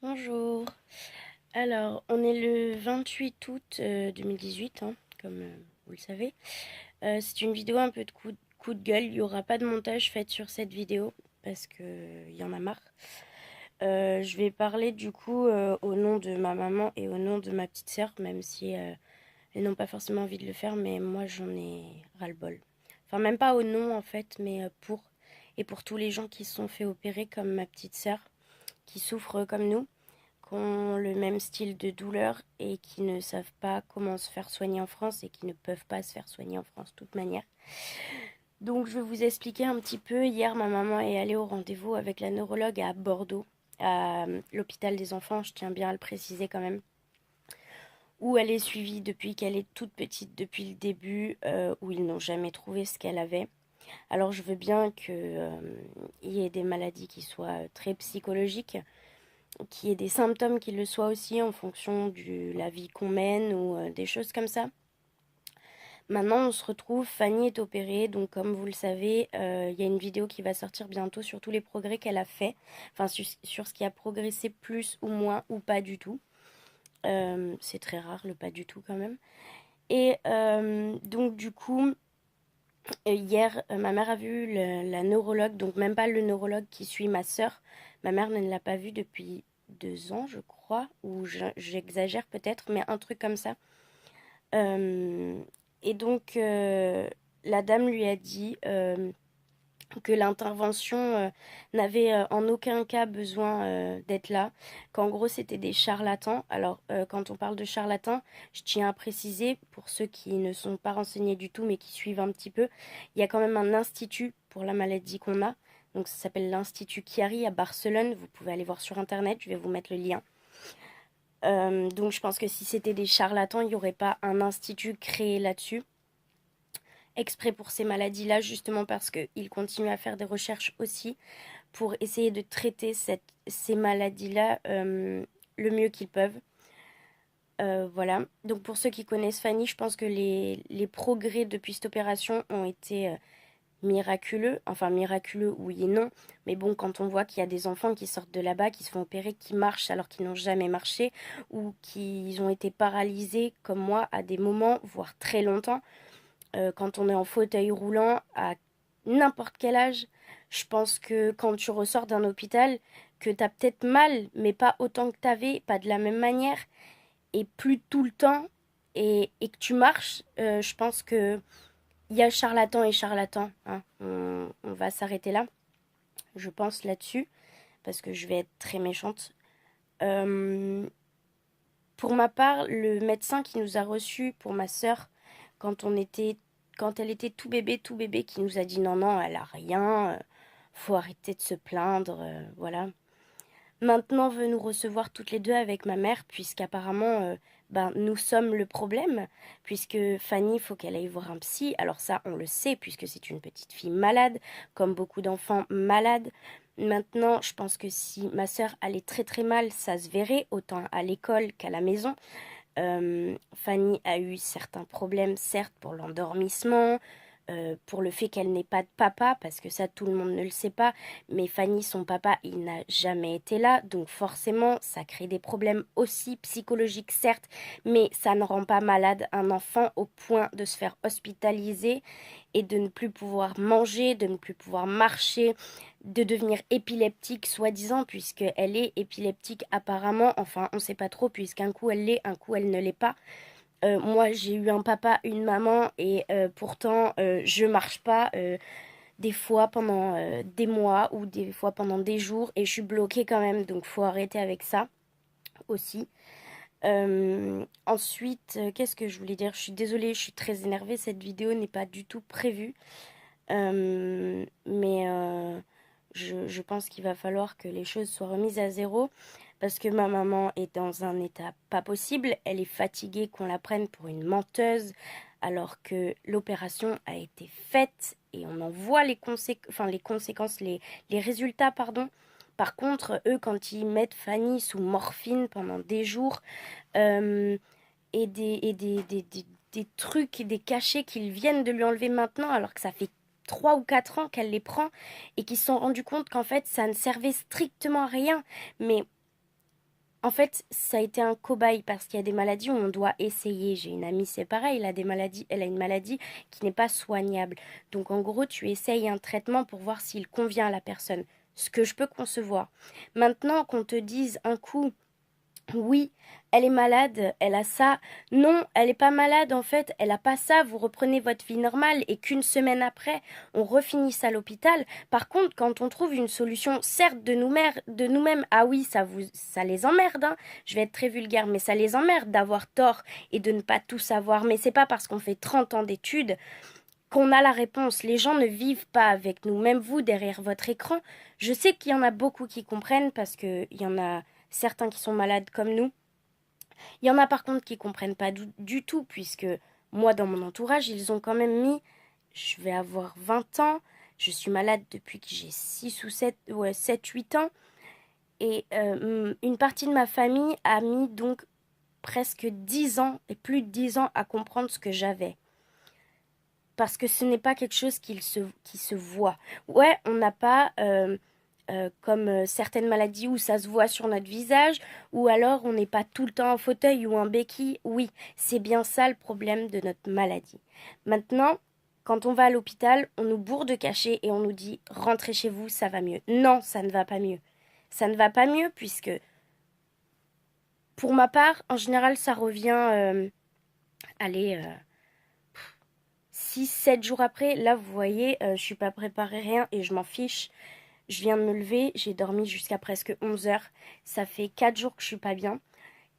Bonjour. Alors, on est le 28 août 2018, comme vous le savez. C'est une vidéo un peu de coup de gueule. Il n'y aura pas de montage fait sur cette vidéo parce qu'il y en a marre. Je vais parler du coup au nom de ma maman et au nom de ma petite sœur, même si elles n'ont pas forcément envie de le faire, mais moi j'en ai ras-le-bol. Enfin, même pas au nom en fait, mais pour tous les gens qui se sont fait opérer comme ma petite sœur, qui souffrent comme nous, qui ont le même style de douleur et qui ne savent pas comment se faire soigner en France et qui ne peuvent pas se faire soigner en France de toute manière. Donc je vais vous expliquer un petit peu. Hier, ma maman est allée au rendez-vous avec la neurologue à Bordeaux, à l'hôpital des enfants, je tiens bien à le préciser quand même, où elle est suivie depuis qu'elle est toute petite, depuis le début, où ils n'ont jamais trouvé ce qu'elle avait. Alors je veux bien qu'il y ait des maladies qui soient très psychologiques, qu'il y ait des symptômes qui le soient aussi en fonction de la vie qu'on mène ou des choses comme ça. Maintenant, on se retrouve, Fanny est opérée, donc comme vous le savez, il y a une vidéo qui va sortir bientôt sur tous les progrès qu'elle a fait, enfin sur ce qui a progressé plus ou moins ou pas du tout. C'est très rare le pas du tout quand même. Et donc du coup, hier, ma mère a vu la neurologue, donc même pas le neurologue qui suit ma sœur. Ma mère ne l'a pas vu depuis 2 ans, je crois, ou j'exagère peut-être, mais un truc comme ça. Euh, et donc, la dame lui a dit que l'intervention n'avait en aucun cas besoin d'être là, qu'en gros c'était des charlatans. Alors quand on parle de charlatans, je tiens à préciser, pour ceux qui ne sont pas renseignés du tout mais qui suivent un petit peu, il y a quand même un institut pour la maladie qu'on a, donc ça s'appelle l'Institut Chiari à Barcelone, vous pouvez aller voir sur internet, je vais vous mettre le lien. Donc je pense que si c'était des charlatans, il n'y aurait pas un institut créé là-dessus exprès pour ces maladies-là, justement parce qu'ils continuent à faire des recherches aussi pour essayer de traiter ces maladies-là le mieux qu'ils peuvent. Voilà. Donc pour ceux qui connaissent Fanny, je pense que les progrès depuis cette opération ont été miraculeux. Enfin miraculeux, oui et non. Mais bon, quand on voit qu'il y a des enfants qui sortent de là-bas, qui se font opérer, qui marchent alors qu'ils n'ont jamais marché, ou qui ont été paralysés comme moi à des moments, voire très longtemps, quand on est en fauteuil roulant à n'importe quel âge, je pense que quand tu ressors d'un hôpital, que t'as peut-être mal, mais pas autant que t'avais, pas de la même manière, et plus tout le temps, et que tu marches, je pense que il y a charlatan et charlatan, hein. On va s'arrêter là, je pense là-dessus, parce que je vais être très méchante. Euh, pour ma part, le médecin qui nous a reçus pour ma sœur, quand on était, quand elle était tout bébé, qui nous a dit non, non, elle a rien, faut arrêter de se plaindre, voilà. Maintenant veut nous recevoir toutes les deux avec ma mère, puisqu'apparemment, ben, nous sommes le problème, puisque Fanny, faut qu'elle aille voir un psy. Alors ça, on le sait, puisque c'est une petite fille malade, comme beaucoup d'enfants malades. Maintenant, je pense que si ma sœur allait très très mal, ça se verrait, autant à l'école qu'à la maison. Fanny a eu certains problèmes, certes, pour l'endormissement, pour le fait qu'elle n'ait pas de papa, parce que ça, tout le monde ne le sait pas, mais Fanny, son papa, il n'a jamais été là, donc forcément, ça crée des problèmes aussi psychologiques, certes, mais ça ne rend pas malade un enfant au point de se faire hospitaliser et de ne plus pouvoir manger, de ne plus pouvoir marcher, de devenir épileptique, soi-disant, puisqu'elle est épileptique apparemment. Enfin, on ne sait pas trop, puisqu'un coup elle l'est, un coup elle ne l'est pas. Moi, j'ai eu un papa, une maman, et pourtant, je marche pas des fois pendant des mois ou des fois pendant des jours, et je suis bloquée quand même, donc faut arrêter avec ça aussi. Ensuite, qu'est-ce que je voulais dire? Je suis désolée, je suis très énervée, cette vidéo n'est pas du tout prévue. Mais je pense qu'il va falloir que les choses soient remises à zéro parce que ma maman est dans un état pas possible. Elle est fatiguée qu'on la prenne pour une menteuse alors que l'opération a été faite et on en voit les conséquences, les résultats, pardon. Par contre, eux, quand ils mettent Fanny sous morphine pendant des jours euh, des trucs, des cachets qu'ils viennent de lui enlever maintenant alors que ça fait 3 ou 4 ans qu'elle les prend et qu'ils se sont rendus compte qu'en fait ça ne servait strictement à rien. Mais En fait, ça a été un cobaye parce qu'il y a des maladies où on doit essayer. J'ai une amie, c'est pareil, elle a une maladie qui n'est pas soignable. Donc en gros, tu essayes un traitement pour voir s'il convient à la personne. Ce que je peux concevoir. Maintenant, qu'on te dise un coup, oui, elle est malade, elle a ça. Non, elle n'est pas malade en fait, elle a pas ça. Vous reprenez votre vie normale et qu'une semaine après, on refinisse à l'hôpital. Par contre, quand on trouve une solution, certes de nous-mêmes, ah oui, ça les emmerde, hein. Je vais être très vulgaire, mais ça les emmerde d'avoir tort et de ne pas tout savoir. Mais c'est pas parce qu'on fait 30 ans d'études qu'on a la réponse. Les gens ne vivent pas avec nous. Même vous, derrière votre écran, je sais qu'il y en a beaucoup qui comprennent parce qu'il y en a certains qui sont malades comme nous. Il y en a par contre qui comprennent pas du tout, puisque moi, dans mon entourage, ils ont quand même mis, je vais avoir 20 ans, je suis malade depuis que j'ai 6 ou 7, ouais, 7, 8 ans, et une partie de ma famille a mis donc presque 10 ans, et plus de 10 ans à comprendre ce que j'avais. Parce que ce n'est pas quelque chose qui se voit. Ouais, on n'a pas... comme certaines maladies où ça se voit sur notre visage, ou alors on n'est pas tout le temps en fauteuil ou en béquille. Oui, c'est bien ça le problème de notre maladie. Maintenant, quand on va à l'hôpital, on nous bourre de cachets et on nous dit rentrez chez vous, ça va mieux. Non, ça ne va pas mieux. Ça ne va pas mieux puisque, pour ma part, en général, ça revient, allez, 6, 7 jours après. Là, vous voyez, je suis pas préparée rien et je m'en fiche. Je viens de me lever, j'ai dormi jusqu'à presque 11 heures. Ça fait 4 jours que je suis pas bien.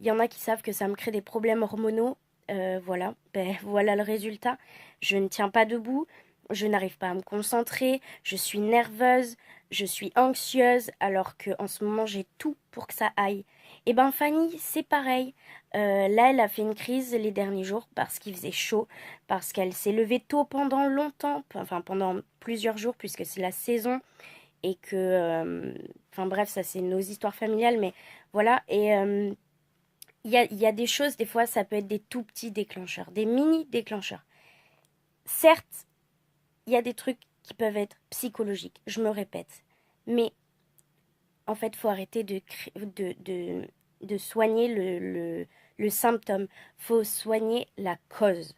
Il y en a qui savent que ça me crée des problèmes hormonaux. Voilà, ben, voilà le résultat. Je ne tiens pas debout, je n'arrive pas à me concentrer, je suis nerveuse, je suis anxieuse, alors que en ce moment j'ai tout pour que ça aille. Et ben Fanny, c'est pareil. Là, elle a fait une crise les derniers jours parce qu'il faisait chaud, parce qu'elle s'est levée tôt pendant longtemps, enfin pendant plusieurs jours, puisque c'est la saison et que... enfin bref, ça c'est nos histoires familiales, mais voilà. Et il y a des choses, des fois, ça peut être des tout petits déclencheurs, des mini déclencheurs. Certes, il y a des trucs qui peuvent être psychologiques, je me répète. Mais en fait, il faut arrêter de soigner le symptôme. Il faut soigner la cause.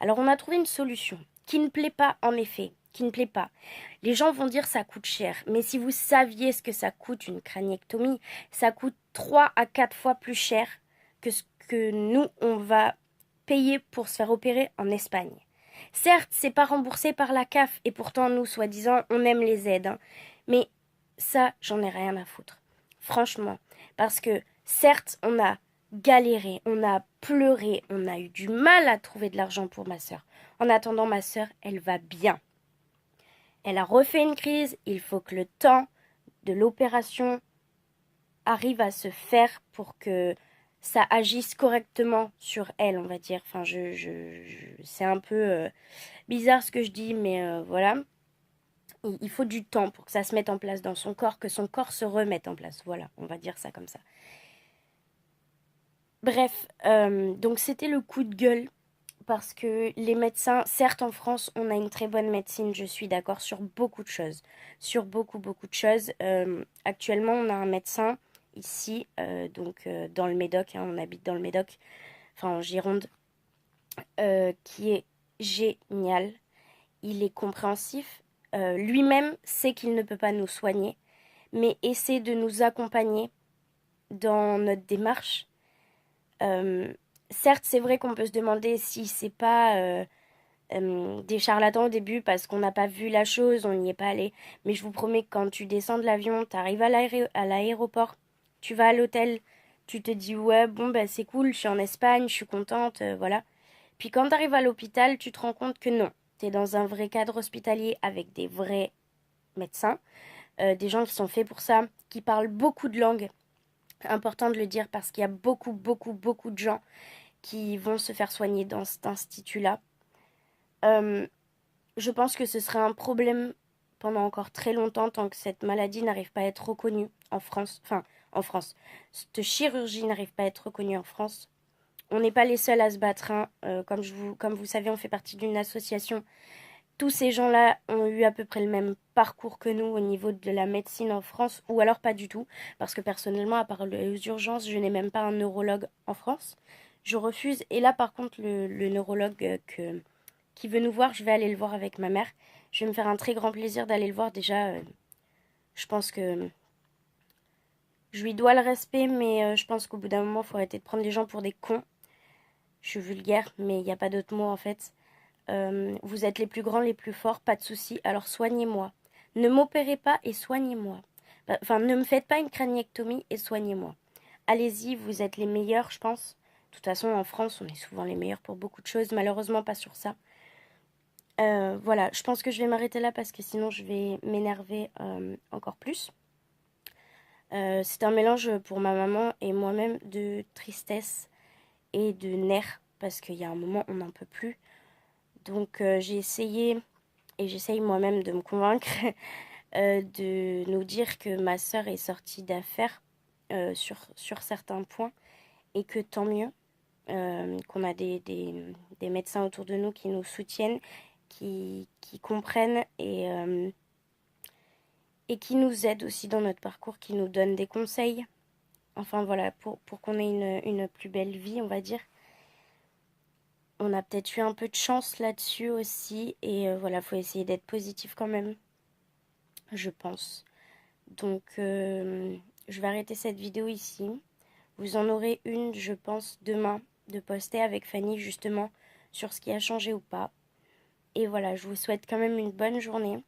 Alors, on a trouvé une solution qui ne plaît pas, en effet, qui ne plaît pas. Les gens vont dire ça coûte cher, mais si vous saviez ce que ça coûte une craniectomie, ça coûte 3 à 4 fois plus cher que ce que nous, on va payer pour se faire opérer en Espagne. Certes, c'est pas remboursé par la CAF, et pourtant, nous, soi-disant, on aime les aides, hein. Mais ça, j'en ai rien à foutre. Franchement. Parce que, certes, on a galéré, on a pleuré, on a eu du mal à trouver de l'argent pour ma sœur. En attendant, ma sœur, elle va bien. Elle a refait une crise, il faut que le temps de l'opération arrive à se faire pour que ça agisse correctement sur elle, on va dire. Enfin, c'est un peu bizarre ce que je dis, mais voilà. Il faut du temps pour que ça se mette en place dans son corps, que son corps se remette en place. Voilà, on va dire ça comme ça. Bref, donc c'était le coup de gueule parce que les médecins, certes en France, on a une très bonne médecine, je suis d'accord sur beaucoup de choses. Sur beaucoup, beaucoup de choses. Actuellement, on a un médecin ici, dans le Médoc, hein, on habite dans le Médoc, enfin en Gironde, qui est génial. Il est compréhensif. Lui-même sait qu'il ne peut pas nous soigner, mais essaie de nous accompagner dans notre démarche. Certes, c'est vrai qu'on peut se demander si c'est pas des charlatans au début parce qu'on n'a pas vu la chose, on n'y est pas allé. Mais je vous promets que quand tu descends de l'avion, tu arrives à l'aéroport, tu vas à l'hôtel, tu te dis ouais, bon, bah c'est cool, je suis en Espagne, je suis contente, voilà. Puis quand tu arrives à l'hôpital, tu te rends compte que non, tu es dans un vrai cadre hospitalier avec des vrais médecins, des gens qui sont faits pour ça, qui parlent beaucoup de langues. Important de le dire parce qu'il y a beaucoup, beaucoup, beaucoup de gens qui vont se faire soigner dans cet institut-là. Je pense que ce serait un problème pendant encore très longtemps tant que cette maladie n'arrive pas à être reconnue en France. Enfin, en France. Cette chirurgie n'arrive pas à être reconnue en France. On n'est pas les seuls à se battre, hein. Comme vous savez, on fait partie d'une association tous ces gens-là ont eu à peu près le même parcours que nous au niveau de la médecine en France, ou alors pas du tout, parce que personnellement, à part les urgences, je n'ai même pas un neurologue en France. Je refuse. Et là, par contre, le neurologue qui veut nous voir, je vais aller le voir avec ma mère. Je vais me faire un très grand plaisir d'aller le voir. Déjà, je pense que je lui dois le respect, mais je pense qu'au bout d'un moment, il faut arrêter de prendre les gens pour des cons. Je suis vulgaire, mais il n'y a pas d'autre mot en fait. Vous êtes les plus grands, les plus forts, pas de souci, alors soignez-moi. Ne m'opérez pas et soignez-moi. Enfin, ne me faites pas une craniectomie et soignez-moi. Allez-y, vous êtes les meilleurs, je pense. De toute façon, en France, on est souvent les meilleurs pour beaucoup de choses, malheureusement pas sur ça. Voilà, je pense que je vais m'arrêter là parce que sinon je vais m'énerver encore plus. C'est un mélange pour ma maman et moi-même de tristesse et de nerfs parce qu'il y a un moment on n'en peut plus. Donc j'ai essayé et j'essaye moi-même de me convaincre de nous dire que ma sœur est sortie d'affaires sur certains points et que tant mieux qu'on a des médecins autour de nous qui nous soutiennent, qui comprennent et qui nous aident aussi dans notre parcours, qui nous donnent des conseils. Enfin voilà, pour qu'on ait une plus belle vie, on va dire. On a peut-être eu un peu de chance là-dessus aussi. Et voilà, faut essayer d'être positif quand même, je pense. Donc, je vais arrêter cette vidéo ici. Vous en aurez une, je pense, demain, de poster avec Fanny, justement, sur ce qui a changé ou pas. Et voilà, je vous souhaite quand même une bonne journée.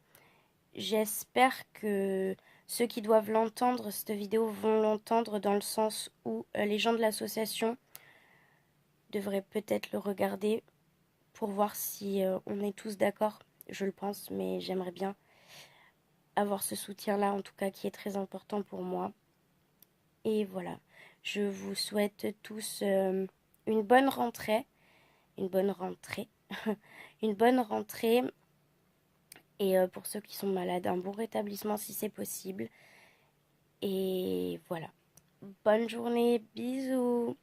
J'espère que ceux qui doivent l'entendre, cette vidéo, vont l'entendre dans le sens où les gens de l'association devraient peut-être le regarder pour voir si on est tous d'accord. Je le pense, mais j'aimerais bien avoir ce soutien-là, en tout cas, qui est très important pour moi. Et voilà, je vous souhaite tous une bonne rentrée, une bonne rentrée, une bonne rentrée. Et pour ceux qui sont malades, un bon rétablissement si c'est possible. Et voilà. Bonne journée, bisous.